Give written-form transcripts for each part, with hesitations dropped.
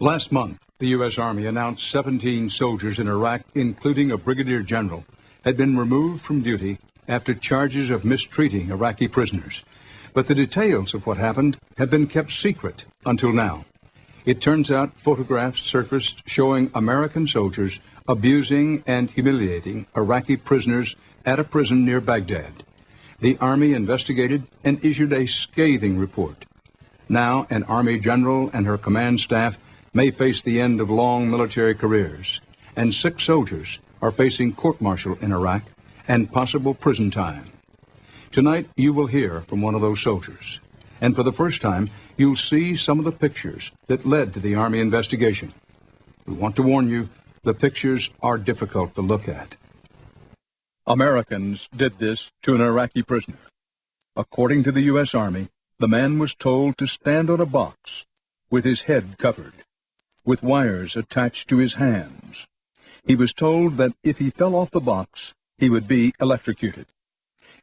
Last month, the U.S. Army announced 17 soldiers in Iraq, including a brigadier general, had been removed from duty after charges of mistreating Iraqi prisoners. But the details of what happened have been kept secret until now. It turns out photographs surfaced showing American soldiers abusing and humiliating Iraqi prisoners at a prison near Baghdad. The Army investigated and issued a scathing report. Now, an Army general and her command staff may face the end of long military careers, and 6 soldiers are facing court-martial in Iraq and possible prison time. Tonight, you will hear from one of those soldiers, and for the first time, you'll see some of the pictures that led to the Army investigation. We want to warn you, the pictures are difficult to look at. Americans did this to an Iraqi prisoner. According to the U.S. Army, the man was told to stand on a box with his head covered, with wires attached to his hands. He was told that if he fell off the box, he would be electrocuted.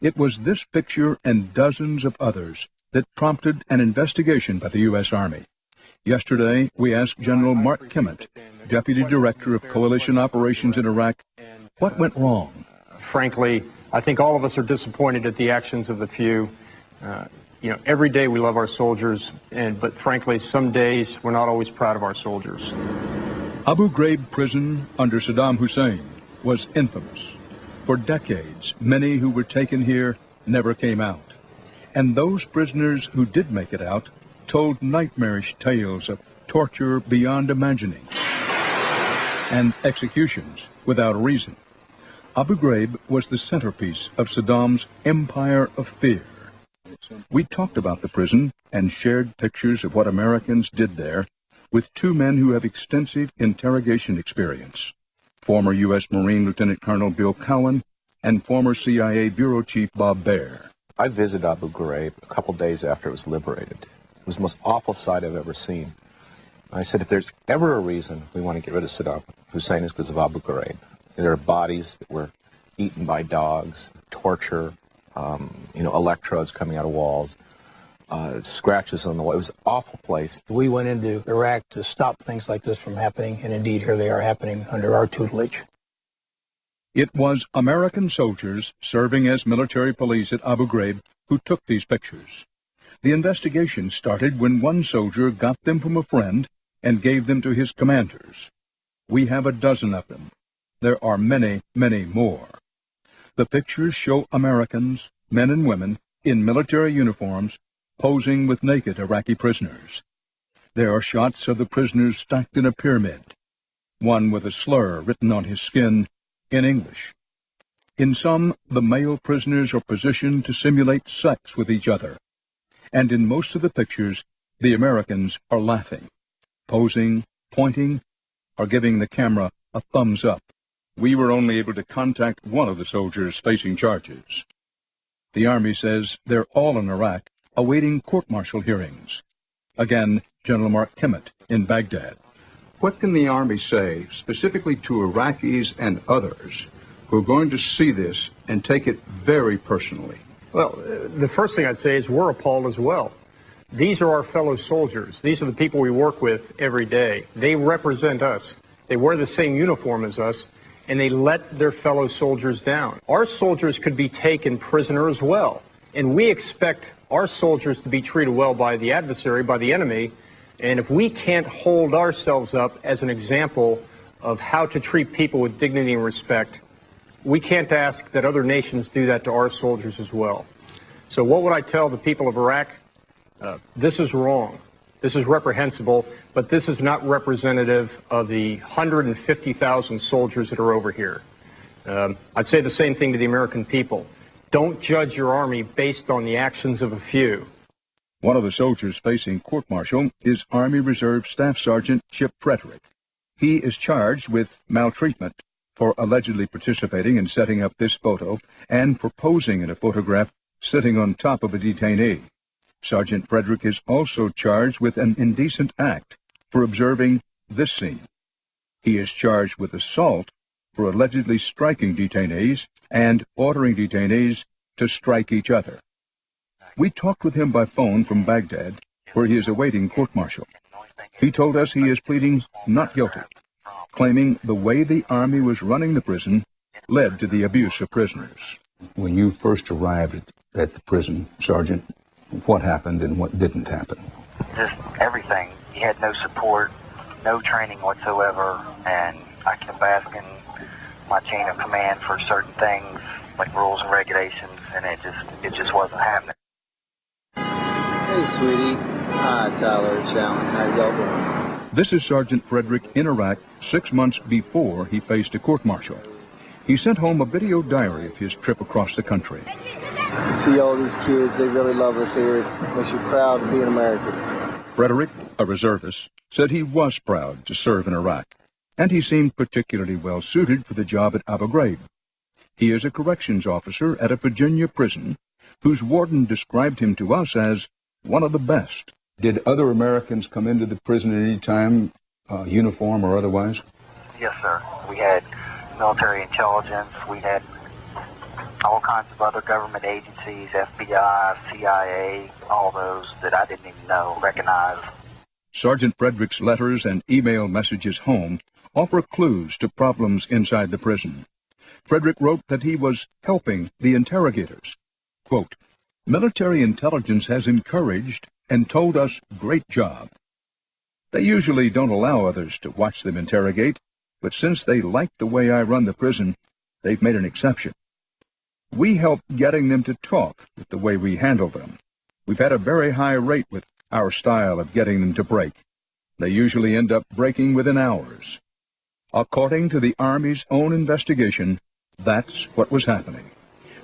It was this picture and dozens of others that prompted an investigation by the U.S. Army. Yesterday, we asked General Mark Kimmett, Deputy Director of Coalition Operations in Iraq, what went wrong. Frankly, I think all of us are disappointed at the actions of the few. Every day we love our soldiers, but frankly, some days we're not always proud of our soldiers. Abu Ghraib prison under Saddam Hussein was infamous. For decades, many who were taken here never came out. And those prisoners who did make it out told nightmarish tales of torture beyond imagining and executions without reason. Abu Ghraib was the centerpiece of Saddam's empire of fear. We talked about the prison and shared pictures of what Americans did there with 2 men who have extensive interrogation experience, former U.S. Marine Lieutenant Colonel Bill Cowan and former CIA Bureau Chief Bob Baer. I visited Abu Ghraib a couple days after it was liberated. It was the most awful sight I've ever seen. I said, if there's ever a reason we want to get rid of Saddam Hussein, it's because of Abu Ghraib. There are bodies that were eaten by dogs, torture, electrodes coming out of walls, scratches on the wall. It was an awful place. We went into Iraq to stop things like this from happening, and indeed here they are happening under our tutelage. It was American soldiers serving as military police at Abu Ghraib who took these pictures. The investigation started when one soldier got them from a friend and gave them to his commanders. We have a dozen of them. There are many, many more. The pictures show Americans, men and women, in military uniforms, posing with naked Iraqi prisoners. There are shots of the prisoners stacked in a pyramid, one with a slur written on his skin in English. In some, the male prisoners are positioned to simulate sex with each other. And in most of the pictures, the Americans are laughing, posing, pointing, or giving the camera a thumbs up. We were only able to contact one of the soldiers facing charges. The Army says they're all in Iraq, awaiting court-martial hearings. Again, General Mark Kimmett in Baghdad. What can the Army say specifically to Iraqis and others who are going to see this and take it very personally? Well, the first thing I'd say is we're appalled as well. These are our fellow soldiers. These are the people we work with every day. They represent us. They wear the same uniform as us, and they let their fellow soldiers down. Our soldiers could be taken prisoner as well, and we expect our soldiers to be treated well by the adversary, by the enemy, and if we can't hold ourselves up as an example of how to treat people with dignity and respect, we can't ask that other nations do that to our soldiers as well. So what would I tell the people of Iraq? This is wrong. This is reprehensible, but this is not representative of the 150,000 soldiers that are over here. I'd say the same thing to the American people. Don't judge your Army based on the actions of a few. One of the soldiers facing court-martial is Army Reserve Staff Sergeant Chip Frederick. He is charged with maltreatment for allegedly participating in setting up this photo and for posing in a photograph sitting on top of a detainee. Sergeant Frederick is also charged with an indecent act for observing this scene. He is charged with assault for allegedly striking detainees and ordering detainees to strike each other. We talked with him by phone from Baghdad, where he is awaiting court-martial. He told us he is pleading not guilty, claiming the way the Army was running the prison led to the abuse of prisoners. When you first arrived at the prison, Sergeant, what happened and what didn't happen? Just everything. You had no support, no training whatsoever, and I kept asking my chain of command for certain things, like rules and regulations, and it just wasn't happening. Hey, sweetie. Hi, Tyler. It's Alan. How y'all doing? This is Sergeant Frederick in Iraq 6 months before he faced a court-martial. He sent home a video diary of his trip across the country. See all these kids, they really love us here. It makes you proud to be an American. Frederick, a reservist, said he was proud to serve in Iraq, and he seemed particularly well suited for the job at Abu Ghraib. He is a corrections officer at a Virginia prison whose warden described him to us as one of the best. Did other Americans come into the prison at any time, uniform or otherwise? Yes, sir. We had military intelligence. We had all kinds of other government agencies, FBI, CIA, all those that I didn't even recognize. Sergeant Frederick's letters and email messages home offer clues to problems inside the prison. Frederick wrote that he was helping the interrogators. Quote, "Military intelligence has encouraged and told us great job. They usually don't allow others to watch them interrogate, but since they like the way I run the prison, they've made an exception. We help getting them to talk with the way we handle them. We've had a very high rate with our style of getting them to break. They usually end up breaking within hours. According to the Army's own investigation, that's what was happening.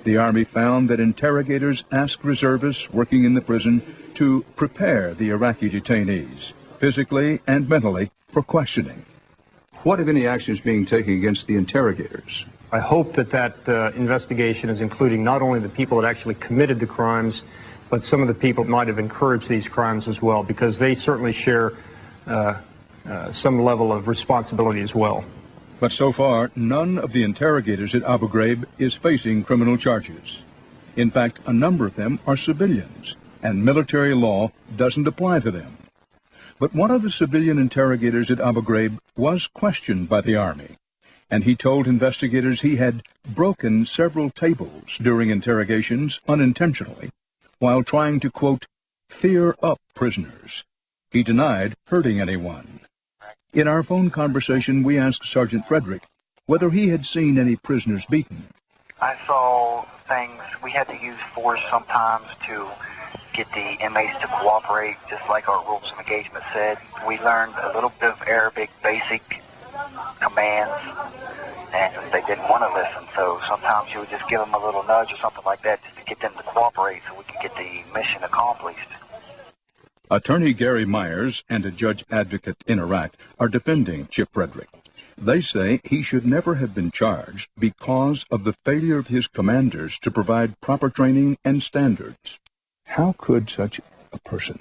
The Army found that interrogators asked reservists working in the prison to prepare the Iraqi detainees, physically and mentally, for questioning." What, if any, action is being taken against the interrogators? I hope that investigation is including not only the people that actually committed the crimes, but some of the people that might have encouraged these crimes as well, because they certainly share some level of responsibility as well. But so far, none of the interrogators at Abu Ghraib is facing criminal charges. In fact, a number of them are civilians, and military law doesn't apply to them. But one of the civilian interrogators at Abu Ghraib was questioned by the Army, and he told investigators he had broken several tables during interrogations unintentionally, while trying to, quote, "fear up prisoners." He denied hurting anyone. In our phone conversation, we asked Sergeant Frederick whether he had seen any prisoners beaten. I saw things. We had to use force sometimes to get the inmates to cooperate, just like our rules of engagement said. We learned a little bit of Arabic basic commands, and they didn't want to listen, so sometimes you would just give them a little nudge or something like that just to get them to cooperate so we could get the mission accomplished. Attorney Gary Myers and a judge advocate in Iraq are defending Chip Frederick. They say he should never have been charged because of the failure of his commanders to provide proper training and standards. How could such a person,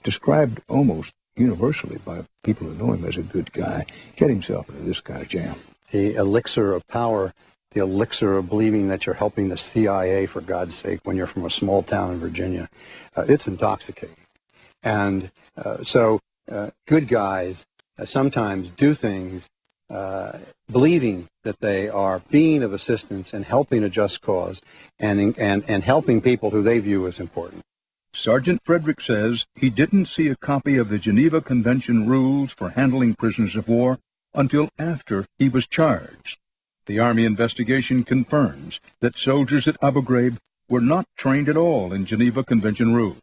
described almost universally by people who know him as a good guy, get himself into this kind of jam? The elixir of power, the elixir of believing that you're helping the CIA, for God's sake, when you're from a small town in Virginia, it's intoxicating. And so good guys sometimes do things believing that they are being of assistance and helping a just cause and helping people who they view as important. Sergeant Frederick says he didn't see a copy of the Geneva Convention rules for handling prisoners of war until after he was charged. The Army investigation confirms that soldiers at Abu Ghraib were not trained at all in Geneva Convention rules.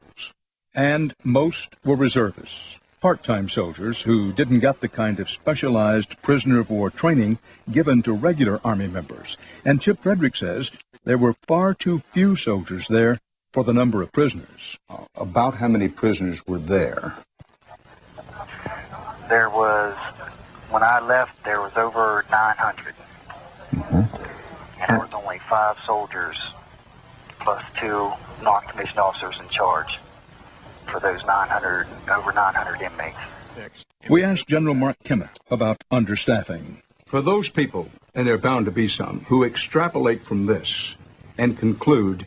And most were reservists, part-time soldiers who didn't get the kind of specialized prisoner of war training given to regular Army members. And Chip Frederick says there were far too few soldiers there for the number of prisoners. About how many prisoners were there? There was, when I left, there was over 900. And there was only 5 soldiers plus 2 non-commissioned officers in charge for those over 900 inmates. We asked General Mark Kimmett about understaffing. For those people, and there are bound to be some, who extrapolate from this and conclude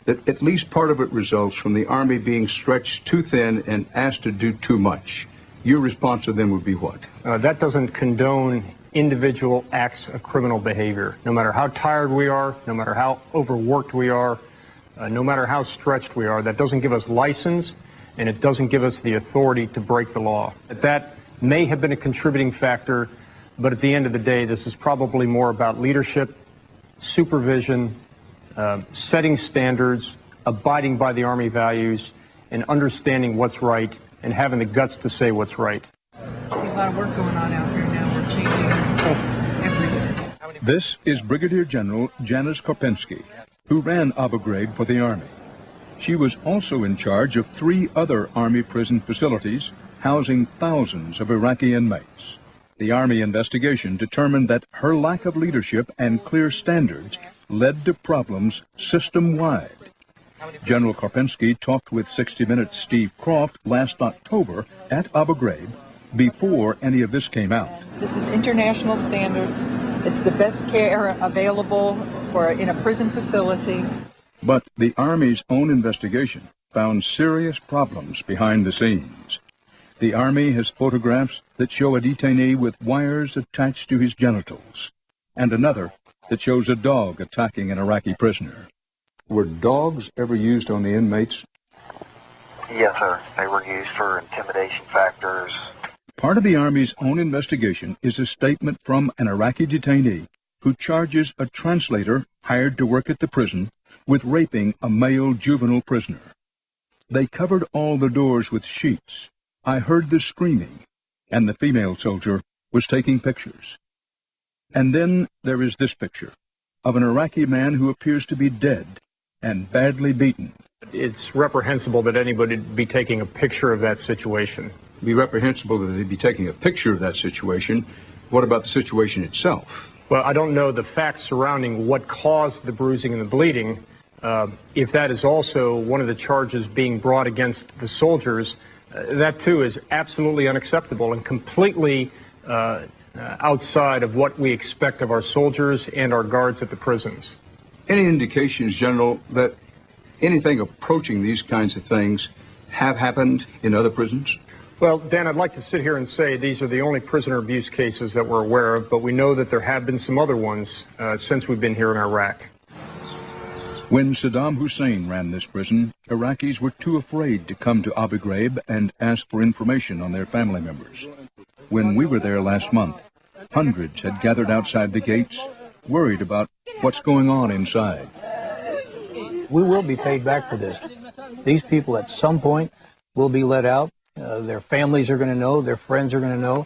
that at least part of it results from the Army being stretched too thin and asked to do too much, your response to them would be what? That doesn't condone individual acts of criminal behavior. No matter how tired we are, no matter how overworked we are, no matter how stretched we are, that doesn't give us license, and it doesn't give us the authority to break the law. That may have been a contributing factor, but at the end of the day, this is probably more about leadership, supervision, setting standards, abiding by the Army values, and understanding what's right, and having the guts to say what's right. There's a lot of work going on out here now. We're changing everything. This is Brigadier General Janice Kopensky, who ran Abu Ghraib for the Army. She was also in charge of 3 other Army prison facilities housing thousands of Iraqi inmates. The Army investigation determined that her lack of leadership and clear standards led to problems system-wide. General Kopensky talked with 60 Minutes' Steve Croft last October at Abu Ghraib before any of this came out. This is international standards. It's the best care available in a prison facility. But the Army's own investigation found serious problems behind the scenes. The Army has photographs that show a detainee with wires attached to his genitals, and another that shows a dog attacking an Iraqi prisoner. Were dogs ever used on the inmates? Yes, sir. They were used for intimidation factors. Part of the Army's own investigation is a statement from an Iraqi detainee who charges a translator hired to work at the prison with raping a male juvenile prisoner. They covered all the doors with sheets. I heard the screaming, and the female soldier was taking pictures. And then there is this picture of an Iraqi man who appears to be dead and badly beaten. It's reprehensible that anybody would be taking a picture of that situation. It'd be reprehensible that they'd be taking a picture of that situation. What about the situation itself? Well, I don't know the facts surrounding what caused the bruising and the bleeding. If that is also one of the charges being brought against the soldiers, that too is absolutely unacceptable and completely outside of what we expect of our soldiers and our guards at the prisons. Any indications, General, that anything approaching these kinds of things have happened in other prisons? Well, Dan, I'd like to sit here and say these are the only prisoner abuse cases that we're aware of, but we know that there have been some other ones since we've been here in Iraq. When Saddam Hussein ran this prison, Iraqis were too afraid to come to Abu Ghraib and ask for information on their family members. When we were there last month, hundreds had gathered outside the gates, worried about what's going on inside. We will be paid back for this. These people at some point will be let out. Their families are going to know. Their friends are going to know.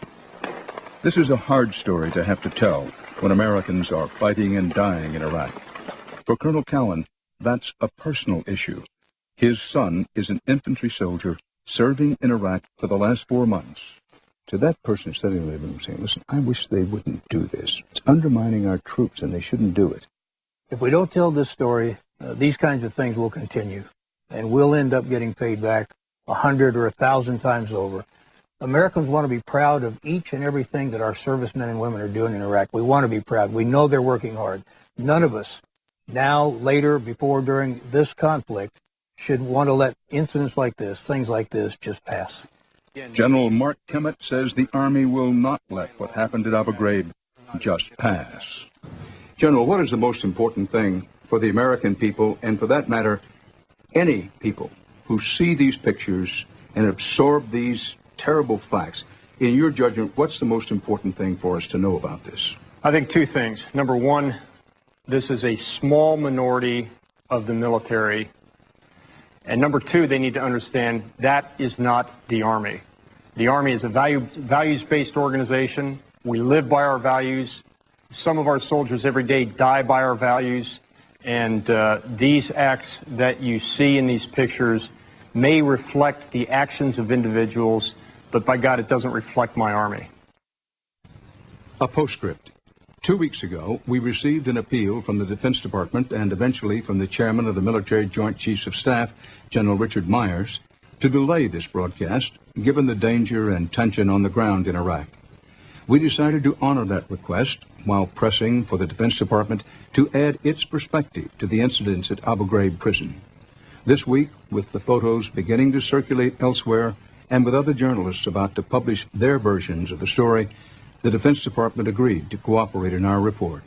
This is a hard story to have to tell when Americans are fighting and dying in Iraq. For Colonel Cowan, that's a personal issue. His son is an infantry soldier serving in Iraq for the last 4 months. To that person sitting in the living room saying, listen, I wish they wouldn't do this. It's undermining our troops and they shouldn't do it. If we don't tell this story, these kinds of things will continue. And we'll end up getting paid back 100 or 1,000 times over. Americans want to be proud of each and everything that our servicemen and women are doing in Iraq. We want to be proud. We know they're working hard. None of us, now, later, before, during this conflict, should want to let incidents like this, things like this, just pass. General Mark Kemet says the Army will not let what happened at Abu Ghraib just pass. General, what is the most important thing for the American people, and for that matter, any people who see these pictures and absorb these terrible facts? In your judgment, what's the most important thing for us to know about this? I think 2 things. Number 1, this is a small minority of the military. And number 2, they need to understand that is not the Army. The Army is a values-based organization. We live by our values. Some of our soldiers every day die by our values. And these acts that you see in these pictures may reflect the actions of individuals, but by God, it doesn't reflect my Army. A postscript. 2 weeks ago, we received an appeal from the Defense Department and eventually from the chairman of the Military Joint Chiefs of Staff, General Richard Myers, to delay this broadcast, given the danger and tension on the ground in Iraq. We decided to honor that request while pressing for the Defense Department to add its perspective to the incidents at Abu Ghraib prison. This week, with the photos beginning to circulate elsewhere, and with other journalists about to publish their versions of the story, the Defense Department agreed to cooperate in our report.